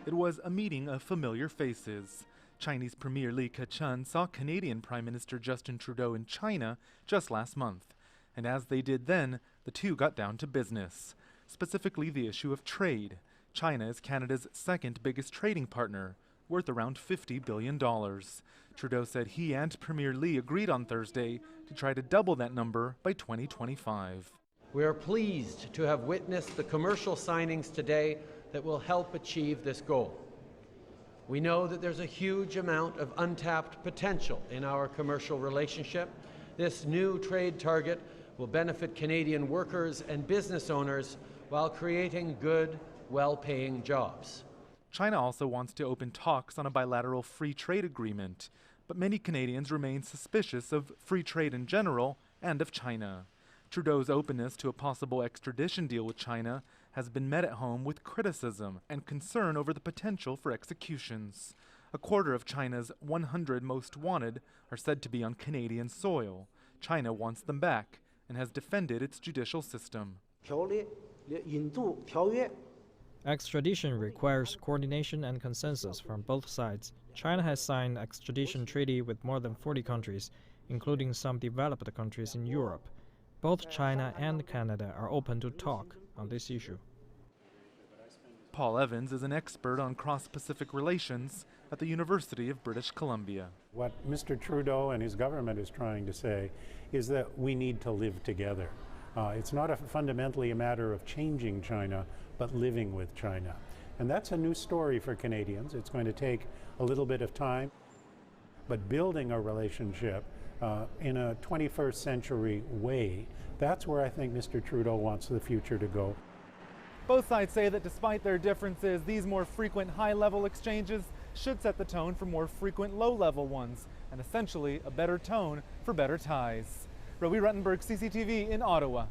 It was a meeting of familiar faces. Chinese Premier Li Keqiang saw Canadian Prime Minister Justin Trudeau in China just last month. And as they did then, the two got down to business. Specifically the issue of trade. China is Canada's second biggest trading partner, worth around $50 billion. Trudeau said he and Premier Li agreed on Thursday to try to double that number by 2025. We are pleased to have witnessed the commercial signings today that will help achieve this goal. We know that there's a huge amount of untapped potential in our commercial relationship. This new trade target will benefit Canadian workers and business owners while creating good, well-paying jobs. China also wants to open talks on a bilateral free trade agreement, but many Canadians remain suspicious of free trade in general and of China. Trudeau's openness to a possible extradition deal with China has been met at home with criticism and concern over the potential for executions. A quarter of China's 100 most wanted are said to be on Canadian soil. China wants them back and has defended its judicial system. Extradition requires coordination and consensus from both sides. China has signed extradition treaty with more than 40 countries, including some developed countries in Europe. Both China and Canada are open to talk on this issue. Paul Evans is an expert on cross-Pacific relations at the University of British Columbia. What Mr. Trudeau and his government is trying to say is that we need to live together. It's not fundamentally a matter of changing China, but living with China. And that's a new story for Canadians. It's going to take a little bit of time, but building a relationship in a 21st century way, that's where I think Mr. Trudeau wants the future to go. Both sides say that despite their differences, these more frequent high-level exchanges should set the tone for more frequent low-level ones, and essentially a better tone for better ties. Roee Ruttenberg, CCTV in Ottawa.